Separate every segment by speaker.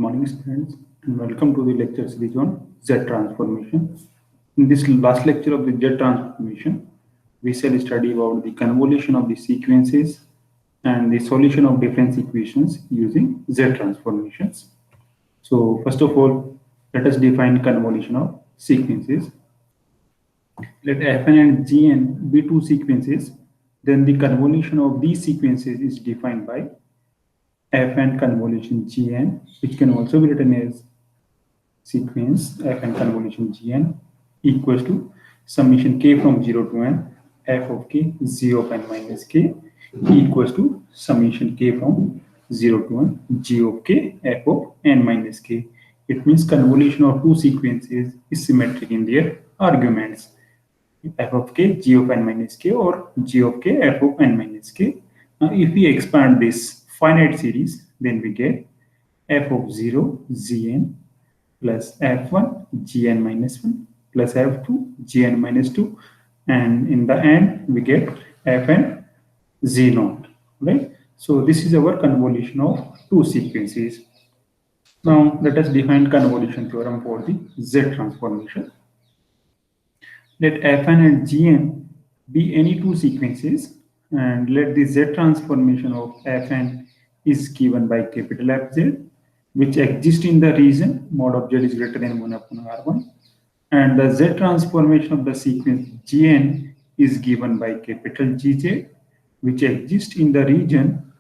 Speaker 1: morning, students, and welcome to the lecture series on Z transformation. In this last lecture of the Z transformation, we shall study about the convolution of the sequences and the solution of difference equations using Z transformations. So, first of all, let us define convolution of sequences. Let Fn and Gn be two sequences, then the convolution of these sequences is defined by Fn convolution Gn, which can also be written as sequence Fn convolution Gn equals to summation k from 0 to n f of k g of n minus k equals to summation k from 0 to n g of k f of n minus k. It means convolution of two sequences is symmetric in their arguments, f of k g of n minus k or g of k f of n minus k. Now, if we expand this finite series, then we get f of 0 gn plus f1 gn minus 1 plus f2 gn minus 2, and in the end we get fn z naught, right? So this is our convolution of two sequences. Now let us define convolution theorem for the Z transformation. Let fn and gn be any two sequences, and let the Z transformation of fn is given by capital Fz, which exists in the region mod of z is greater than 1 upon r1, and the Z transformation of the sequence Gn is given by capital Gz, which exists in the region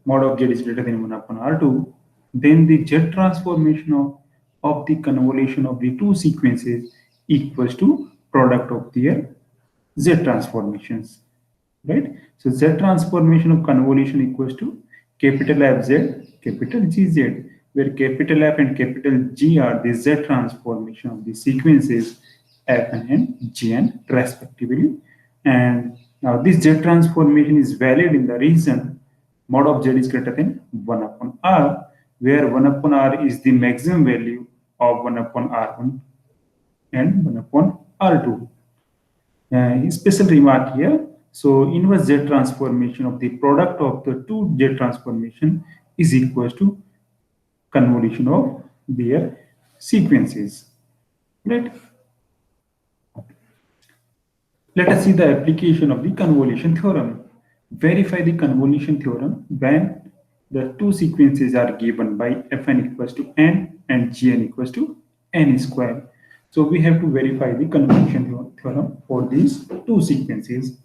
Speaker 1: mod of z is greater than 1 upon r2. Then the Z transformation of the convolution of the two sequences equals to product of their Z transformations, right? So Z transformation of convolution equals to capital Fz, capital Gz, where capital F and capital G are the Z transformation of the sequences Fn and Gn respectively. And now this Z transformation is valid in the region mod of z is greater than 1 upon r, where 1 upon r is the maximum value of 1 upon r1 and 1 upon r2. Special remark here. So inverse Z transformation of the product of the two Z transformation is equals to convolution of their sequences, right? Let us see the application of the convolution theorem. Verify the convolution theorem when the two sequences are given by fn equals to n and gn equals to n square. So we have to verify the convolution theorem for these two sequences.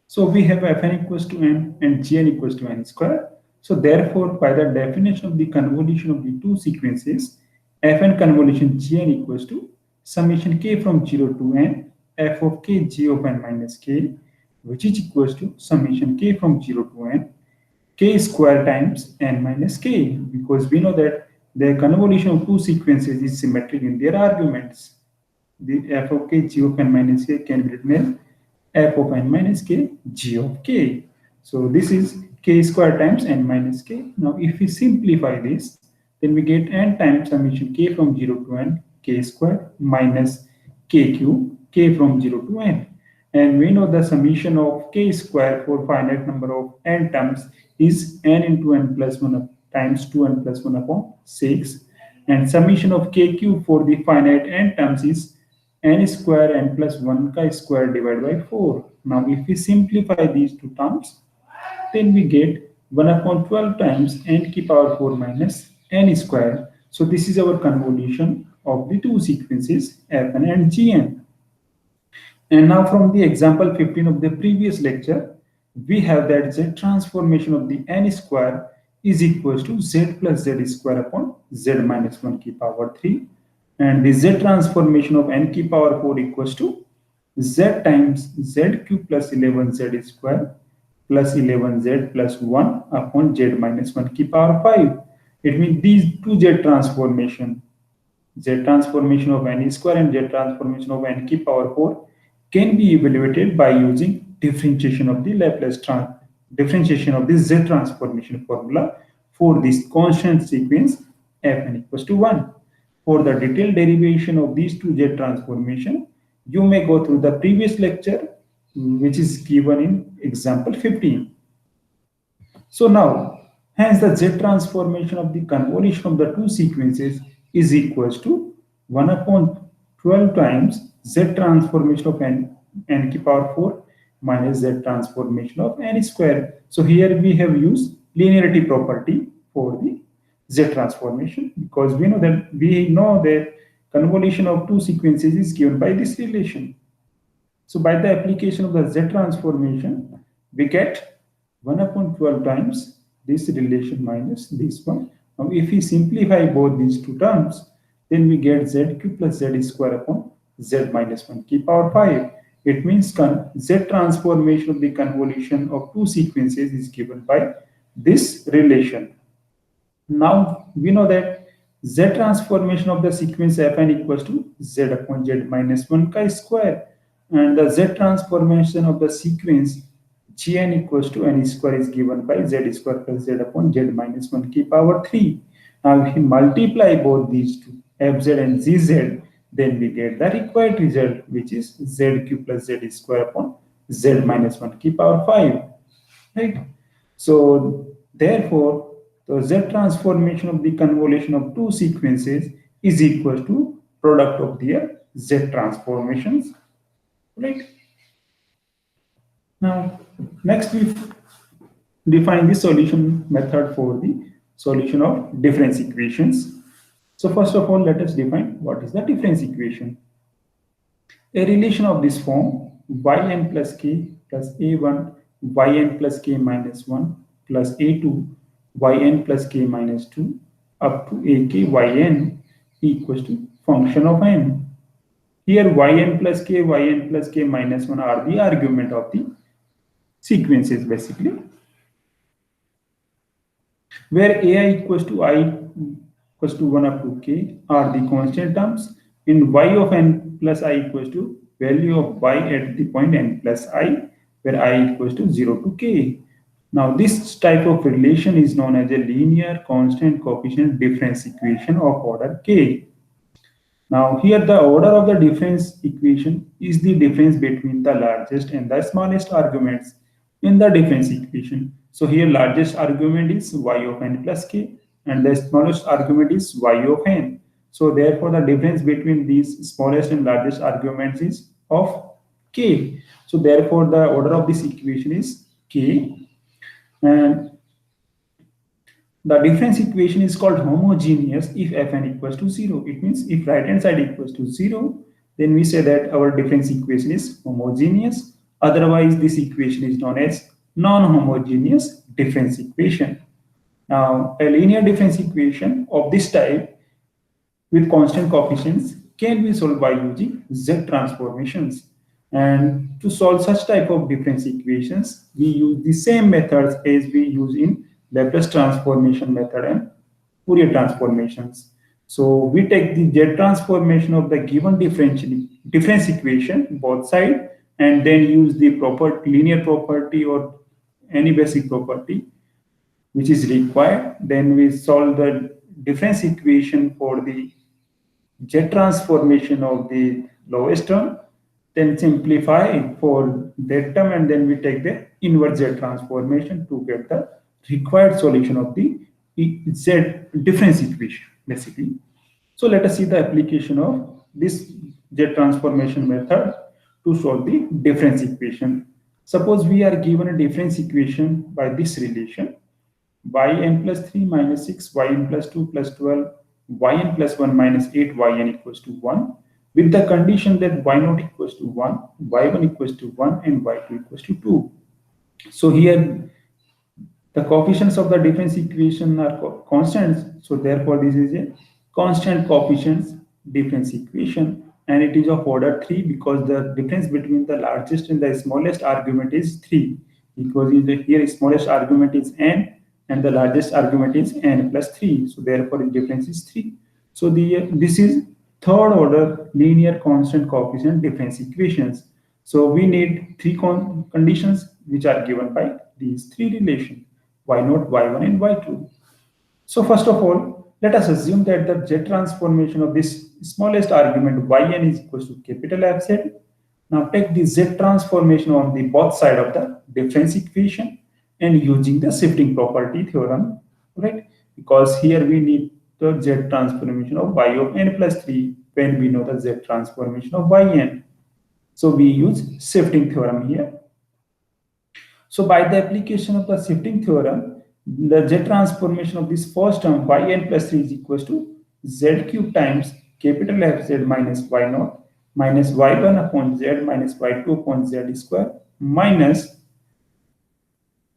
Speaker 1: So we have fn equals to n and gn equals to n square. So therefore, by the definition of the convolution of the two sequences, fn convolution gn equals to summation k from 0 to n f of k g of n minus k, which is equals to summation k from 0 to n k square times n minus k, because we know that the convolution of two sequences is symmetric in their arguments. The f of k g of n minus k can be written as f of n minus k g of k. So this is k square times n minus k. Now if we simplify this, then we get n times summation k from 0 to n k square minus k cube k from 0 to n. And we know the summation of k square for finite number of n terms is n into n plus 1 times 2n plus 1 upon 6. And summation of k cube for the finite n terms is n square n plus 1 k square divided by 4. Now if we simplify these two terms, then we get 1 upon 12 times n ki power 4 minus n square. So this is our convolution of the two sequences fn and gn. And now from the example 15 of the previous lecture, we have that Z transformation of the n square is equals to z plus z square upon z minus 1 ki power 3. And the Z transformation of n ki power 4 equals to z times z cube plus 11z square plus 11z plus 1 upon z minus 1 ki power 5. It means these two Z transformation of n square and Z transformation of n ki power 4 can be evaluated by using differentiation of the differentiation of the Z transformation formula for this constant sequence fn equals to 1. For the detailed derivation of these two Z transformation, you may go through the previous lecture, which is given in example 15. So now Hence, the Z transformation of the convolution of the two sequences is equals to 1 upon 12 times Z transformation of n to power 4 minus Z transformation of n square. So here we have used linearity property for the Z transformation because we know that convolution of two sequences is given by this relation. So by the application of the Z transformation, we get 1 upon 12 times this relation minus this one. Now if we simplify both these two terms, then we get Z cube plus Z square upon Z minus 1 to the power 5. It means Z transformation of the convolution of two sequences is given by this relation. Now we know that Z transformation of the sequence Fn equals to Z upon Z minus 1 chi square, and the Z transformation of the sequence Gn equals to n square is given by Z square plus Z upon Z minus 1 to the power 3. Now if we multiply both these two, Fz and Gz, then we get the required result, which is Z cube plus Z square upon Z minus 1 to the power 5. Right? So therefore, the Z transformation of the convolution of two sequences is equal to product of their Z transformations. Right? Now, next we define the solution method for the solution of difference equations. So first of all, let us define what is the difference equation. A relation of this form, yn plus k plus a1 yn plus k minus 1 plus a2 yn plus k minus 2 up to ak yn equals to function of n. Here yn plus k minus 1 are the argument of the sequences basically, where ai equals to 1 up to k are the constant terms, in y of n plus I equals to value of y at the point n plus I, where I equals to 0 to k. Now this type of relation is known as a linear constant coefficient difference equation of order k. Now here the order of the difference equation is the difference between the largest and the smallest arguments in the difference equation. So here largest argument is y of n plus k and the smallest argument is y of n. So therefore the difference between these smallest and largest arguments is of k. So therefore the order of this equation is k, and the difference equation is called homogeneous if fn equals to 0. It means if right hand side equals to 0, then we say that our difference equation is homogeneous. Otherwise this equation is known as non-homogeneous difference equation. Now a linear difference equation of this type with constant coefficients can be solved by using Z transformations. And to solve such type of difference equations, we use the same methods as we use in Laplace transformation method and Fourier transformations. So we take the Z transformation of the given difference equation, both sides, and then use the proper linear property or any basic property which is required. Then we solve the difference equation for the Z transformation of the lowest term, then simplify for that term, and then we take the inverse Z transformation to get the required solution of the Z difference equation basically. So let us see the application of this Z transformation method to solve the difference equation. Suppose we are given a difference equation by this relation: yn plus 3 minus 6 yn plus 2 plus 12 yn plus 1 minus 8 yn equals to 1, with the condition that y0 equals to 1, y1 equals to 1, and y2 equals to 2. So here the coefficients of the difference equation are constants. So therefore this is a constant coefficients difference equation, and it is of order 3 because the difference between the largest and the smallest argument is 3, because here smallest argument is n and the largest argument is n plus 3. So therefore the difference is 3. So this is third order linear constant coefficient difference equations. So we need three conditions which are given by these three relations: y0, y1, and y2. So first of all, let us assume that the Z transformation of this smallest argument yn is equals to capital Fz. Now take the Z transformation on the both side of the difference equation, and using the shifting property theorem, right? Because here we need the Z transformation of y of n plus 3 when we know the Z transformation of yn. So we use shifting theorem here. So by the application of the shifting theorem, the Z transformation of this first term yn plus 3 is equals to Z cube times capital Fz minus y naught minus y1 upon z minus y2 upon z square minus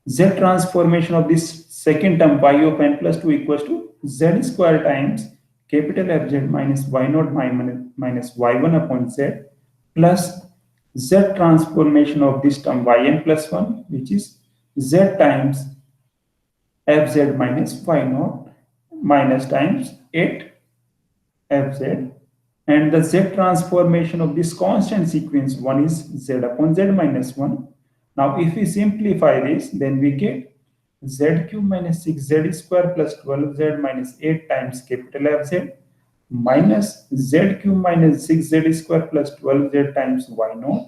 Speaker 1: Z transformation of this second term y of n plus 2 equals to z square times capital Fz minus y naught minus y1 upon z plus Z transformation of this term yn plus 1, which is z times Fz minus y naught minus times 8 Fz, and the Z transformation of this constant sequence 1 is z upon z minus 1. Now, if we simplify this, then we get z cube minus 6z square plus 12z minus 8 times capital Fz minus z cube minus 6z square plus 12z times y naught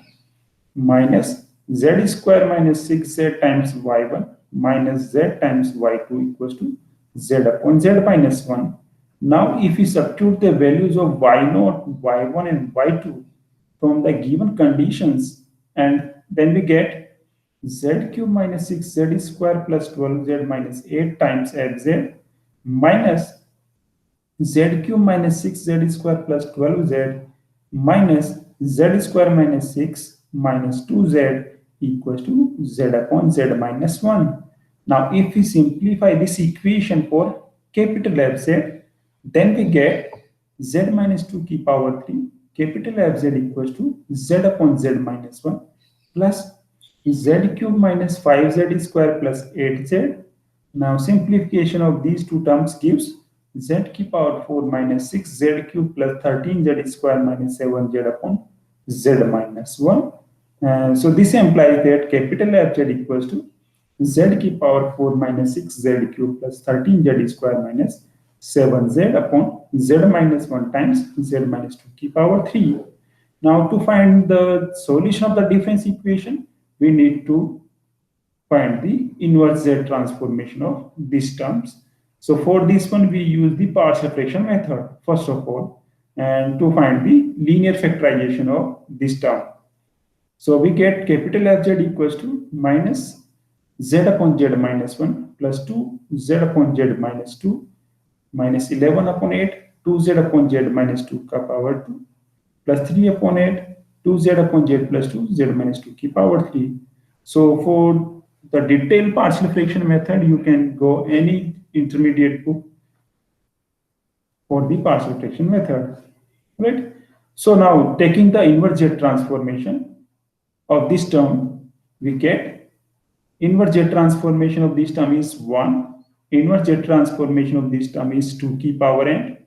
Speaker 1: minus z square minus 6z times y1 minus z times y2 equals to z upon z minus 1. Now, if we substitute the values of y0, y1 and y2 from the given conditions, and then we get z cube minus 6z square plus 12z minus 8 times fz minus z cube minus 6z square plus 12z minus z square minus 6 minus 2z equals to z upon z minus 1. Now, if we simplify this equation for capital Fz, then we get z minus 2 की power 3 capital Fz equals to z upon z minus 1 plus z cube minus 5z square plus 8z. Now, simplification of these two terms gives z की power 4 minus 6z cube plus 13z square minus 7z upon z minus 1. So this implies that capital Fz equals to z की power 4 minus 6z cube plus 13z square minus 7z upon z minus 1 times z minus 2 की power 3. Now, to find the solution of the difference equation, we need to find the inverse Z transformation of these terms. So for this one, we use the partial fraction method, first of all, and to find the linear factorization of this term. So we get capital Fz equals to minus z upon z minus 1 plus 2 z upon z minus 2 minus 11 upon 8 2z upon z minus 2 का power 2 plus 3 upon 8 2z upon z plus 2 z minus 2 की power 3. So for the detailed partial fraction method, you can go any intermediate book for the partial fraction method, right? So now, taking the inverse Z transformation of this term, we get inverse Z transformation of this term is 1, inverse Z transformation of this term is 2 की power n,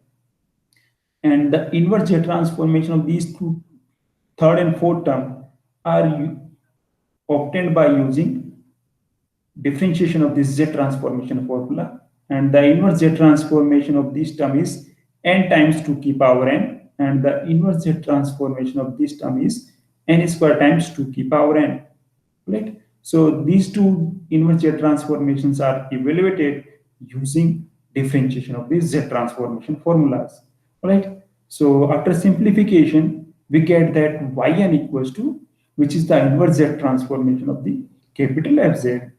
Speaker 1: and the inverse Z transformation of these two third and fourth term are obtained by using differentiation of this Z transformation formula, and the inverse Z transformation of this term is n times 2 की power n, and the inverse Z transformation of this term is n square times 2 की power n, right? So these two inverse Z transformations are evaluated using differentiation of these Z transformation formulas, right? So after simplification, we get that yn equals to, which is the inverse Z transformation of the capital Fz,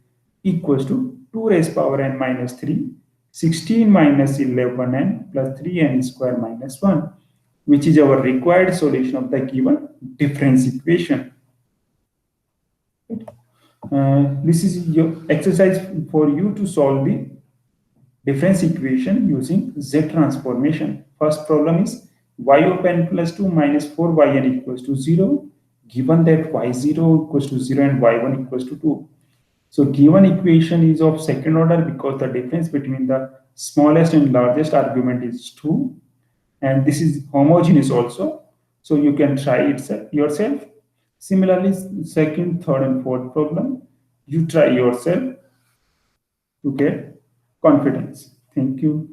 Speaker 1: equals to 2 raised power n minus 3, 16 minus 11n plus 3n square minus 1, which is our required solution of the given difference equation. This is your exercise for you to solve the difference equation using Z transformation. First problem is y of n plus 2 minus 4yn equals to 0, given that y0 equals to 0 and y1 equals to 2. So given equation is of second order because the difference between the smallest and largest argument is 2, and this is homogeneous also, so you can try it yourself. Similarly, second, third and fourth problem, you try yourself to get confidence. Thank you.